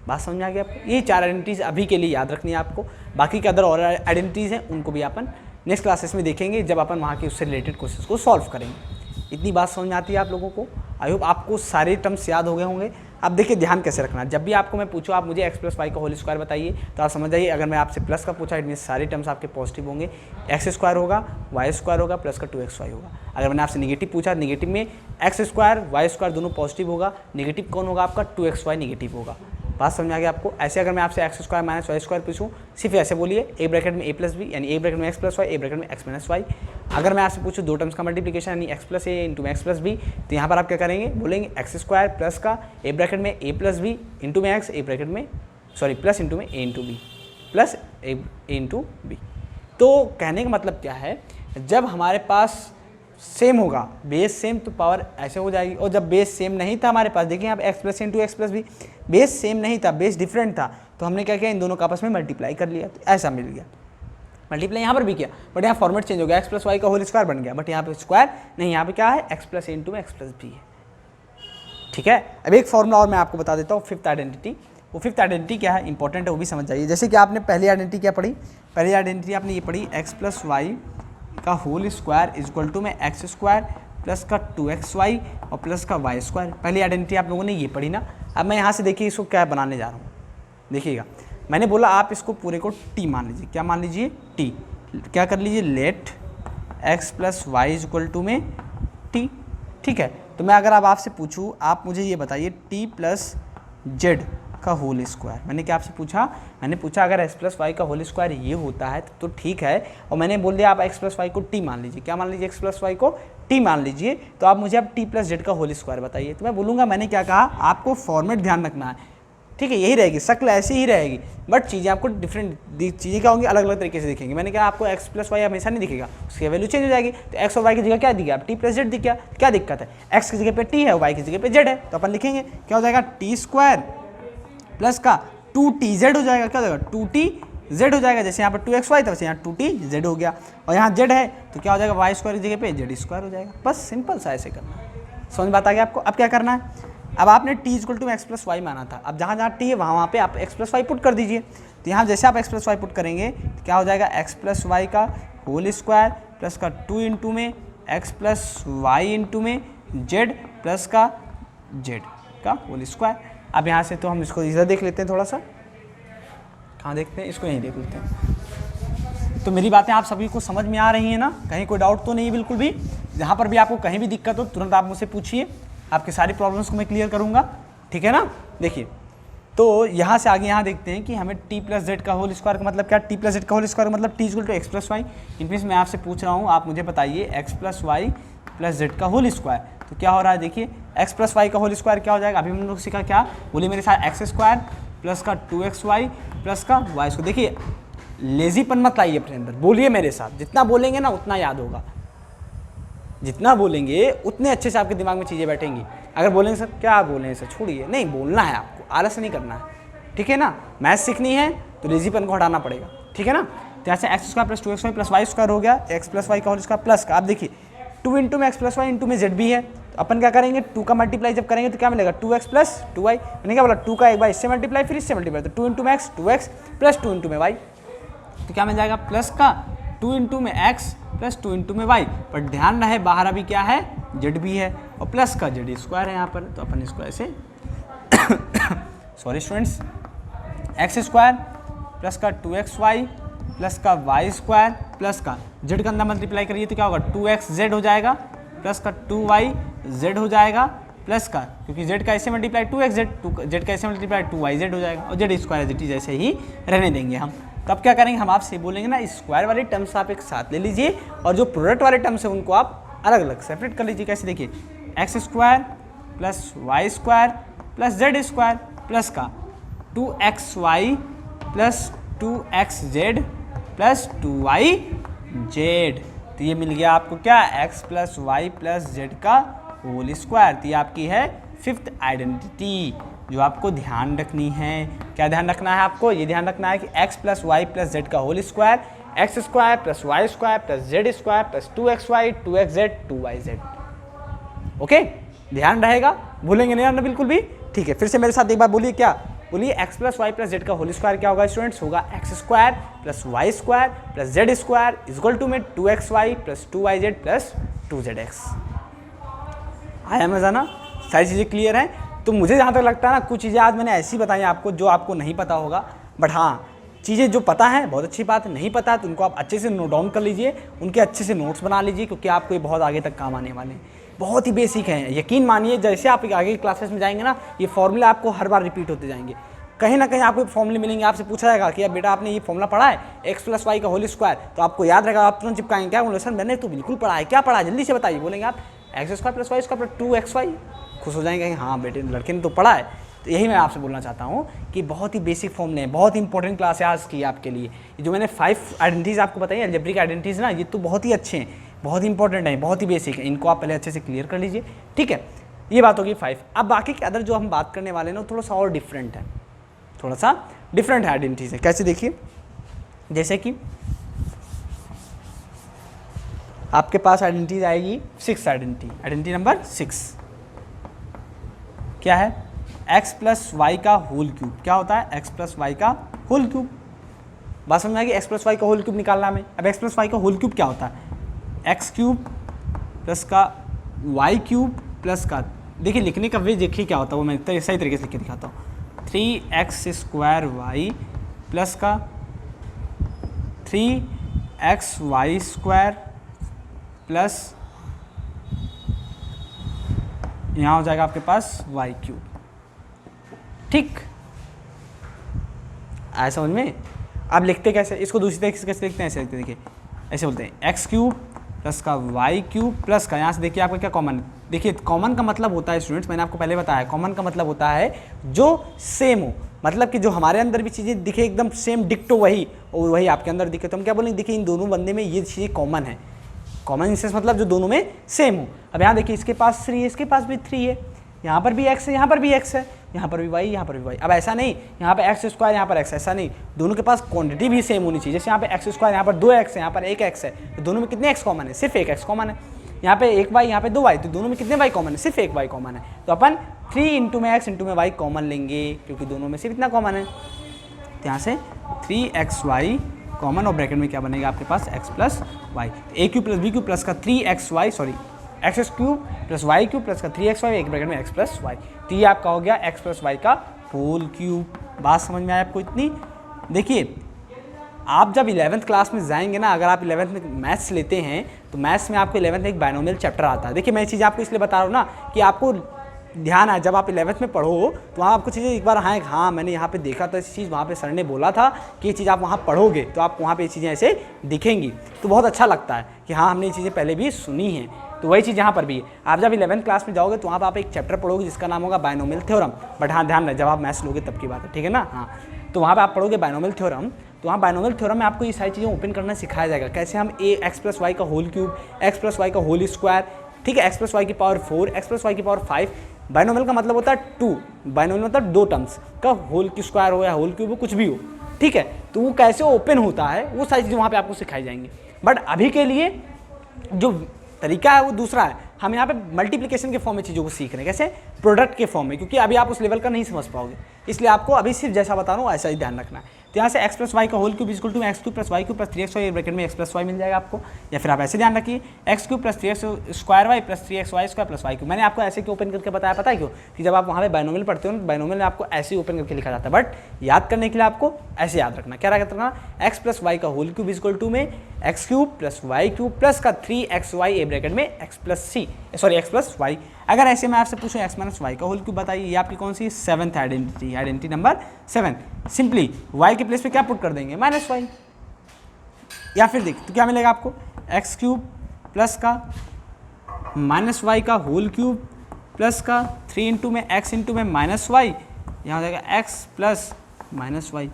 बात समझ आ गई आपको? ये चार आइडेंटिटीज अभी के लिए याद रखनी है आपको। बाकी के अदर और आइडेंटिटीज हैं उनको भी अपन नेक्स्ट क्लासेस में देखेंगे जब अपन वहाँ के उससे रिलेटेड क्वेश्चंस को सॉल्व करेंगे। इतनी बात समझ में आती है आप लोगों को? आई होप आपको सारे टर्म्स याद हो गए होंगे। अब देखिए ध्यान कैसे रखना है, जब भी आपको मैं पूछूँ आप मुझे एक्स प्लस वाई का होल स्क्वायर बताइए, तो आप समझ जाइए अगर मैं आपसे प्लस का पूछा इट मीन सारे टर्म्स आपके पॉजिटिव होंगे, एक्स स्क्वायर होगा, वाई स्क्वायर होगा, प्लस का 2xy होगा। अगर मैंने आपसे निगेटिव पूछा, निगेटिव में एक्स स्क्वायर वाई स्क्वायर दोनों पॉजिटिव होगा, निगेटिव कौन होगा आपका 2xy निगेटिव होगा। बात समझ में आ गया आपको? ऐसे अगर मैं आपसे x square minus y square पूछूँ, सिर्फ ऐसे बोलिए ए ब्रैकेट में ए प्लस बी, यानी ए ब्रैकेट में x plus Y, a bracket में एक्स माइनस वाई। अगर मैं आपसे पूछूँ दो टर्म्स का मल्टीप्लिकेशन यानी एक्स प्लस ए इंटू में एक्स प्लस बी, तो यहाँ पर आप क्या करेंगे, बोलेंगे एक्स स्क्वायर प्लस का ए ब्रैकेट में ए प्लस बी इंटू में एक्स, ए ब्रैकेट में सॉरी प्लस इंटू में ए into B, plus a into B. तो कहने का मतलब क्या है, जब हमारे पास सेम होगा, बेस सेम, तो पावर ऐसे हो जाएगी। और जब बेस सेम नहीं था हमारे पास, देखिए यहाँ पे x plus into x plus b, base same नहीं था, बेस डिफरेंट था, तो हमने क्या किया, इन दोनों का आपस में मल्टीप्लाई कर लिया, तो ऐसा मिल गया। मल्टीप्लाई यहाँ पर भी किया, बट यहाँ फॉर्मेट चेंज हो गया, एक्स प्लस वाई का होल स्क्वायर बन गया, बट यहाँ पे स्क्वायर नहीं, यहाँ पे क्या है, एक्स प्लस इंटू में एक्स प्लस बी है। ठीक है, अब एक फॉर्मूला और मैं आपको बता देता हूँ, फिफ्थ आइडेंटिटी। वो फिफ्थ आइडेंटिटी क्या है, इंपॉर्टेंट है, वो भी समझ जाइए। जैसे कि आपने पहली आइडेंटिटी क्या पढ़ी, पहली आइडेंटिटी आपने ये पढ़ी, एक्स प्लस वाई का whole square is equal to में एक्स स्क्वायर प्लस का 2xy और प्लस का वाई स्क्वायर। पहली आइडेंटिटी आप लोगों ने ये पढ़ी ना। अब मैं यहाँ से देखिए इसको क्या बनाने जा रहा हूँ, देखिएगा मैंने बोला आप इसको पूरे को t मान लीजिए। क्या मान लीजिए, t। क्या कर लीजिए, let x plus y is equal to में t। ठीक है, तो मैं अगर अब आपसे पूछूँ, आप मुझे ये बताइए t प्लस जेड का होल स्क्वायर। मैंने क्या आपसे पूछा, मैंने पूछा अगर एक्स प्लस वाई का होल स्क्वायर ये होता है तो ठीक है, और मैंने बोल दिया आप एक्स प्लस वाई को टी मान लीजिए। क्या मान लीजिए, एक्स प्लस वाई को टी मान लीजिए, तो आप मुझे अब टी प्लस जेड का होल स्क्वायर बताइए। तो मैं बोलूँगा मैंने क्या कहा, आपको फॉर्मेट ध्यान रखना है। ठीक है, यही रहेगी, शक्ल ऐसी ही रहेगी, बट चीज़ें आपको डिफरेंट चीज़ें क्या होंगी, अलग अलग तरीके से दिखेंगे। मैंने कहा आपको एक्स प्लस वाई हमेशा नहीं दिखेगा, उसकी वैल्यू चेंज हो जाएगी। तो एक्स और वाई की जगह क्या दिख गया, टी प्लस जेड दिख गया। क्या दिक्कत है, एक्स की जगह पे टी है, वाई की जगह पे जेड है, तो अपन लिखेंगे क्या हो जाएगा, टी स्क्वायर प्लस का 2tz हो जाएगा। क्या हो जाएगा, 2tz हो जाएगा। जैसे यहाँ पर 2xy था वैसे यहाँ 2tz हो गया, और यहाँ z है तो क्या हो जाएगा, वाई स्क्वायर की जगह पे जेड स्क्वायर हो जाएगा। बस सिंपल सा ऐसे करना, समझ बात आ गया आपको? अब क्या करना है, अब आपने t equal to x plus y माना था, अब जहाँ जहाँ t है वहाँ पे आप एक्स प्लस वाई पुट कर दीजिए। तो यहाँ जैसे आप एक्स प्लस वाई पुट करेंगे तो क्या हो जाएगा, एक्स प्लस वाई का होल स्क्वायर प्लस का 2 इंटू में एक्स प्लस वाई इंटू में जेड प्लस का जेड का होल स्क्वायर। अब यहाँ से तो हम इसको इधर देख लेते हैं, थोड़ा सा कहाँ देखते हैं, इसको यहीं देख लेते हैं। तो मेरी बातें आप सभी को समझ में आ रही हैं ना, कहीं कोई डाउट तो नहीं है बिल्कुल भी? जहाँ पर भी आपको कहीं भी दिक्कत हो तुरंत आप मुझसे पूछिए, आपके सारी प्रॉब्लम्स को मैं क्लियर करूँगा। ठीक है ना? देखिए तो यहाँ से आगे यहाँ देखते हैं कि हमें टी प्लस जेड का होल स्क्वायर का मतलब क्या, टी प्लस जेड का होल स्क्वायर मतलब t equal to x plus y. इनमें मैं आपसे पूछ रहा हूँ, आप मुझे बताइए x plus Y plus Z का होल स्क्वायर। तो क्या हो रहा है, देखिए एक्स प्लस वाई का होल स्क्वायर क्या हो जाएगा, अभी हम लोग सीखा क्या, बोलिए मेरे साथ, एक्स स्क्वायर प्लस का 2xy प्लस का वाई स्क्वायर। देखिए लेजीपन मत लाइए अपने अंदर, बोलिए मेरे साथ, जितना बोलेंगे ना उतना याद होगा, जितना बोलेंगे उतने अच्छे से आपके दिमाग में चीज़ें बैठेंगी। अगर बोलेंगे सर क्या बोलें सर, छोड़िए, नहीं बोलना है आपको, आलस नहीं करना है। ठीक है ना, मैथ सीखनी है तो लेजीपन को हटाना पड़ेगा। ठीक है ना, तो यहाँ से x square plus 2xy plus Y square हो गया, एक्स प्लस वाई का होल स्क्वायर प्लस का, आप देखिए 2 इंटू में एक्स प्लस वाई इंटू में जेड भी है, तो अपन क्या करेंगे, 2 का मल्टीप्लाई जब करेंगे तो क्या मिलेगा, 2x प्लस 2y। मैंने क्या बोला, 2 का एक बार इससे मल्टीप्लाई फिर इससे मल्टीप्लाई, तो 2 इंटू में एक्स 2x प्लस 2 इंटू में वाई, तो क्या मिल जाएगा, प्लस का 2 इंटू में एक्स प्लस 2 इंटू में वाई। पर ध्यान रहे बाहर अभी क्या है, जेड भी है, और प्लस का जेड स्क्वायर है यहाँ पर, तो अपन इसको ऐसे sorry students, x square plus का 2xy प्लस का वाई स्क्वायर प्लस का जेड का अंदर मल्टीप्लाई करिए तो क्या होगा, 2xz हो जाएगा प्लस का 2yz हो जाएगा प्लस का, क्योंकि z का ऐसे मल्टीप्लाई 2xz, z का ऐसे मल्टीप्लाई 2yz हो जाएगा, और जेड स्क्वायर एज जैसे ही रहने देंगे हम। तो अब क्या करेंगे, हम आपसे बोलेंगे ना स्क्वायर वाले टर्म्स आप एक साथ ले लीजिए, और जो प्रोडक्ट वाले टर्म्स है उनको आप अलग अलग सेपरेट कर लीजिए। कैसे, देखिए x square plus Y square plus Z square plus का 2xy plus 2xz plus 2yz, तो ये मिल गया आपको क्या, x plus Y plus Z का होल स्क्वायर। तो ये आपकी है फिफ्थ आइडेंटिटी जो आपको ध्यान रखनी है। क्या ध्यान रखना है आपको, ये ध्यान रखना है कि x plus Y plus Z का whole square, X square plus Y square plus Z square plus 2xy 2xz 2yz। Okay, ध्यान रहेगा, भूलेंगे नहीं ना बिल्कुल भी। ठीक है, फिर से मेरे साथ एक बार बोलिए, क्या बोलिए x plus Y plus Z का होल स्क्वायर क्या होगा स्टूडेंट्स, होगा x square plus Y square plus Z square equal to में 2xy plus 2yz plus 2zx। आया मजा ना, सारी चीज़ें क्लियर हैं। तो मुझे जहाँ तक लगता है ना, कुछ चीज़ें आज मैंने ऐसी बताई आपको जो आपको नहीं पता होगा, बट हाँ चीज़ें जो पता है बहुत अच्छी बात है, नहीं पता है तो उनको आप अच्छे से नोट डाउन कर लीजिए, उनके अच्छे से नोट्स बना लीजिए, क्योंकि आपको ये बहुत आगे तक काम आने वाले हैं। बहुत ही बेसिक हैं, यकीन मानिए जैसे आप आगे की क्लासेस में जाएंगे ना, ये फॉर्मूला आपको हर बार रिपीट होते जाएंगे। कहीं ना कहीं आपको फॉर्मूले मिलेंगे, आपसे पूछा जाएगा कि अब बेटा आपने ये फॉर्मूला पढ़ा है एक्स प्लस वाई का होल स्क्वायर, तो आपको याद रहेगा, आप तुरंत चिपकाएंगे, क्या बोले सर मैंने तो बिल्कुल पढ़ा है, क्या पढ़ा है जल्दी से बताइए, बोलेंगे आप x square plus Y square plus 2xy, खुश हो जाएंगे कि हाँ बेटे लड़के ने तो पढ़ा है। तो यही मैं आपसे बोलना चाहता हूँ कि बहुत ही बेसिक फॉर्मूले हैं, बहुत ही इंपॉर्टेंट क्लास है आज की आपके लिए। जो मैंने 5 आइडेंटिटीज आपको बताई है अलजेब्रिक आइडेंटिटीज ना, ये तो बहुत ही अच्छे हैं, बहुत ही इंपॉर्टेंट है, बहुत ही बेसिक है, इनको आप पहले अच्छे से क्लियर कर लीजिए, ठीक है। ये बात होगी 5। अब बाकी के अदर जो हम बात करने वाले हैं ना थोड़ा सा और डिफरेंट है, थोड़ा सा डिफरेंट है आइडेंटिटीज है। कैसे देखिए, जैसे कि आपके पास आइडेंटिटीज आएगी 6 आइडेंटिटी नंबर 6 क्या है, x प्लस वाई का होल क्यूब। क्या होता है, x प्लस वाई का होल क्यूब। बात समझ में आएगी, x प्लस वाई का होल क्यूब निकालना हमें। अब x प्लस वाई का होल क्यूब क्या होता है, x क्यूब प्लस का y क्यूब प्लस का, देखिए लिखने का वे देखिए क्या होता है, वो मैं सही तरीके से लिख के दिखाता हूँ। 3x स्क्वायर वाई प्लस का 3xy स्क्वायर प्लस यहाँ हो जाएगा आपके पास y क्यूब, ठीक। आया समझ में। अब लिखते कैसे इसको, दूसरी तरीके से कैसे लिखते हैं, ऐसे लिखते देखिए, ऐसे बोलते हैं x क्यूब प्लस का y क्यूब प्लस का, यहाँ से देखिए आपका क्या कॉमन, देखिए कॉमन का मतलब होता है स्टूडेंट्स, मैंने आपको पहले बताया, कॉमन का मतलब होता है जो सेम हो, मतलब कि जो हमारे अंदर भी चीज़ें दिखे एकदम सेम डिक्टो वही और वही आपके अंदर दिखे, तो हम क्या बोलेंगे, देखिए इन दोनों बंदे में ये चीज़ें कॉमन है। कॉमन इन सेंस मतलब जो दोनों में सेम हो। अब यहाँ देखिए इसके पास 3 है, इसके पास भी 3 है, यहाँ पर भी x है, यहाँ पर भी x है, यहाँ पर भी y, यहाँ पर भी y। अब ऐसा नहीं यहाँ पे x स्क्वायर यहाँ पर x, ऐसा नहीं, दोनों के पास क्वांटिटी भी सेम होनी चाहिए। जैसे यहाँ पे x स्क्वायर, यहाँ पर 2x है, यहाँ पर 1x है, तो दोनों में कितने x कॉमन है, सिर्फ 1x कॉमन है। यहाँ पे 1y, यहाँ पे 2y, तो दोनों में कितने y कॉमन है, सिर्फ 1y कॉमन है। तो अपन 3 इंटू में x इंटू में y कॉमन लेंगे, क्योंकि दोनों में सिर्फ इतना कॉमन है। तो यहाँ से 3xy कॉमन और ब्रैकेट में क्या बनेगा आपके पास x plus Y, A cube plus B cube plus का 3xy, sorry X cube plus Y cube plus का 3xy, एक ब्रैकेट में x प्लस वाई। तो ये आपका हो गया x प्लस वाई का होल क्यूब। बात समझ में आया आपको इतनी। देखिए आप जब 11th क्लास में जाएंगे ना, अगर आप 11th में मैथ्स लेते हैं तो मैथ्स में आपको 11th में एक बाइनोमियल चैप्टर आता है। देखिए मैं ये चीज़ आपको इसलिए बता रहा हूँ ना कि आपको ध्यान है, जब आप 11th में पढ़ो तो वहाँ आपको चीज़ें एक बार हाँ मैंने यहाँ पे देखा था इस चीज़, वहाँ पे सर ने बोला था कि ये चीज़ आप वहाँ पढ़ोगे तो आपको वहाँ पे ये चीज़ें ऐसे दिखेंगी, तो बहुत अच्छा लगता है कि हाँ हमने ये चीज़ें पहले भी सुनी हैं। तो वही चीज़ यहाँ पर भी है। आप जब 11th क्लास में जाओगे तो वहाँ पर आप एक चैप्टर पढ़ोगे जिसका नाम होगा बाइनोमियल थ्योरम, बट हाँ ध्यान रहे जब आप मैथ्स लोगे तब की बात है, ठीक है ना। हाँ तो वहाँ पर आप पढ़ोगे बाइनोमियल थ्योरम, तो वहाँ बाइनोमियल थ्योरम में आपको ये सारी चीज़ें ओपन करना सिखाया जाएगा, कैसे हम एक्स प्लस वाई का whole cube, x plus y का होल स्क्वायर, ठीक है, एक्स प्लस वाई की पावर 4, एक्स प्लस वाई की पावर 5। बाइनोमियल का मतलब होता है 2, बाइनोमियल मतलब 2 टर्म्स का होल की स्क्वायर हो या होल क्यूब हो, कुछ भी हो, ठीक है। तो वो कैसे ओपन होता है वो सारी चीज़ें वहाँ पे आपको सिखाई जाएंगी। बट अभी के लिए जो तरीका है वो दूसरा है, हम यहाँ पे मल्टीप्लिकेशन के फॉर्म में चीज़ों को सीख रहे हैं, कैसे प्रोडक्ट के फॉर्म में, क्योंकि अभी आप उस लेवल का नहीं समझ पाओगे, इसलिए आपको अभी सिर्फ जैसा बता रहा हूँ ऐसा ही ध्यान रखना है। तो यहाँ से एक्स प्लस वाई का whole cube equal to x cube plus Y cube plus 3xy, bracket में एक्स प्लस वाई मिल जाएगा आपको, या फिर आप ऐसे ध्यान रखिए x cube plus 3x square y plus 3xy square plus Y cube. मैंने आपको ऐसे क्यों ओपन करके बताया, पता है क्यों, कि जब आप वहाँ पे बाइनोमियल पढ़ते हो ना, बाइनोमियल में आपको ऐसे ही ओपन करके लिखा जाता है, बट याद करने के लिए आपको ऐसे याद रखना, क्या याद रखना, एक्स प्लस वाई का होल क्यूब इक्वल टू में x cube plus Y cube plus का 3xy, ए ब्रैकेट में x plus c, sorry x plus y. अगर ऐसे मैं आपसे पूछूं एक्स माइनस वाई का होल क्यूब बताइए, ये आपकी कौन सी 7th identity, identity number 7। Simply y के प्लेस पे क्या पुट कर देंगे, माइनस वाई, या फिर देख तो क्या मिलेगा आपको, एक्स क्यूब प्लस का माइनस वाई का होल क्यूब प्लस का 3 इंटू में एक्स इंटू में माइनस वाई, यहाँ हो जाएगा एक्स प्लस माइनस वाई।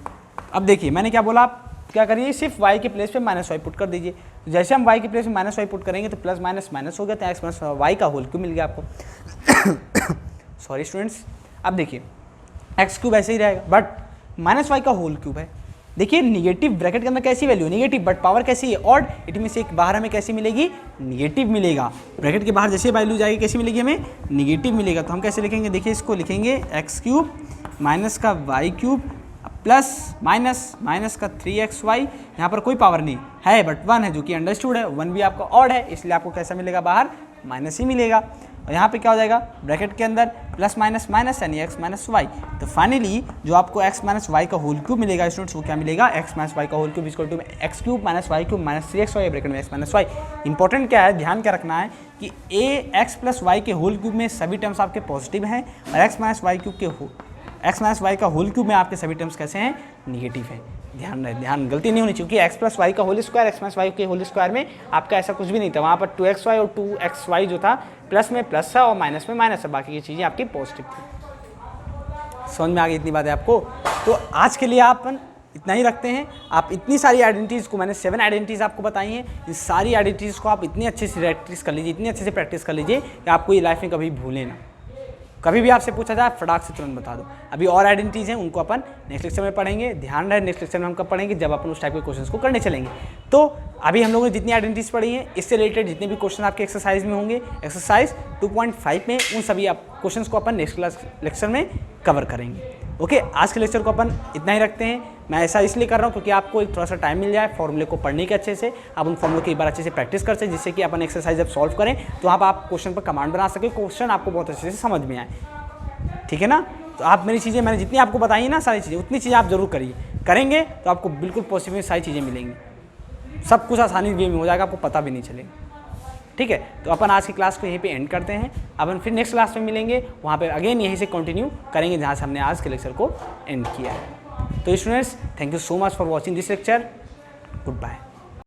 अब देखिए मैंने क्या बोला, आप क्या करिए सिर्फ y के प्लेस पे माइनस वाई पुट कर दीजिए। तो जैसे हम y के प्लेस में माइनस वाई पुट करेंगे तो प्लस माइनस माइनस हो गया, तो एक्स माइनस वाई का होल क्यूब मिल गया आपको। सॉरी स्टूडेंट्स, अब देखिए एक्स क्यूब ऐसे ही रहेगा बट माइनस वाई का होल क्यूब है। देखिए निगेटिव ब्रैकेट के अंदर कैसी वैल्यू नेगेटिव, बट पावर कैसी है ऑड, इट में से एक बाहर हमें कैसी मिलेगी, निगेटिव मिलेगा। ब्रैकेट के बाहर जैसे वैल्यू जाएगी कैसी मिलेगी, हमें निगेटिव मिलेगा। तो हम कैसे लिखेंगे, देखिए इसको लिखेंगे एक्स क्यूब माइनस का वाई क्यूब प्लस माइनस का 3xy, यहाँ पर कोई पावर नहीं है बट 1 है जो कि अंडरस्टूड है, 1 भी आपका ऑड है इसलिए आपको कैसा मिलेगा बाहर माइनस ही मिलेगा। और यहाँ पे क्या हो जाएगा ब्रैकेट के अंदर प्लस माइनस माइनस यानी x माइनस वाई। तो फाइनली जो आपको x माइनस वाई का होल क्यूब मिलेगा स्टूडेंट्स वो क्या मिलेगा x माइनस वाई का whole cube equal to x cube minus y cube minus 3xy bracket में x माइनस वाई। इंपॉर्टेंट क्या है ध्यान क्या रखना है कि x प्लस वाई के होल क्यूब में सभी टर्म्स आपके पॉजिटिव हैं और x माइनस वाई क्यूब के एक्स माइनस वाई का होल क्यूब में आपके सभी टर्म्स कैसे हैं निगेटिव हैं। ध्यान गलती नहीं होनी चाहिए क्योंकि x प्लस वाई का whole square x minus y के होल स्क्वायर में आपका ऐसा कुछ भी नहीं था, वहाँ पर 2xy और 2xy जो था प्लस में प्लस था और माइनस में माइनस है, बाकी की चीज़ें आपकी पॉजिटिव थी। समझ में आ गई इतनी बातें आपको। तो आज के लिए आप इतना ही रखते हैं। आप इतनी सारी आइडेंटिटीज़ को मैंने 7 आइडेंटिटीज़ आपको बताई हैं, इन सारी आइडेंटिटीज़ को आप इतनी अच्छे से प्रैक्टिस कर लीजिए, इतनी अच्छे से प्रैक्टिस कर लीजिए कि आपको ये लाइफ में कभी भूलें ना। कभी भी आपसे पूछा जाए फटाक से तुरंत बता दो। अभी और आइडेंटिटीज़ हैं उनको अपन नेक्स्ट लेक्चर में पढ़ेंगे। ध्यान रहे नेक्स्ट लेक्चर में हम कब पढ़ेंगे जब अपन उस टाइप के क्वेश्चंस को करने चलेंगे। तो अभी हम लोगों ने जितनी आइडेंटिटीज़ पढ़ी हैं इससे रिलेटेड जितने भी क्वेश्चन आपके एक्सरसाइज में होंगे एक्सरसाइज 2.5 में उन सभी क्वेश्चंस को अपन नेक्स्ट क्लास लेक्चर में कवर करेंगे। ओके, आज के लेक्चर को अपन इतना ही रखते हैं। मैं ऐसा इसलिए कर रहा हूँ क्योंकि आपको एक थोड़ा सा टाइम मिल जाए फॉर्मूले को पढ़ने के अच्छे से, आप उन फॉर्मूले की एक बार अच्छे से प्रैक्टिस कर सकें जिससे कि अपन एक्सरसाइज जब सॉल्व करें तो आप क्वेश्चन पर कमांड बना सके, क्वेश्चन आपको बहुत अच्छे से समझ में आए। ठीक है ना। तो आप मेरी चीज़ें मैंने जितनी आपको बताई है ना सारी चीज़ें उतनी चीज़ें आप जरूर करिए, करेंगे तो आपको बिल्कुल पॉसिबल सारी चीज़ें मिलेंगी, सब कुछ आसानी वे में हो जाएगा, आपको पता भी नहीं चलेगा। ठीक है, तो अपन आज की क्लास को यहीं पे एंड करते हैं। अपन फिर नेक्स्ट क्लास में मिलेंगे, वहाँ पे अगेन यहीं से कंटिन्यू करेंगे जहाँ से हमने आज के लेक्चर को एंड किया है। तो students thank you so much for watching this lecture. Good bye.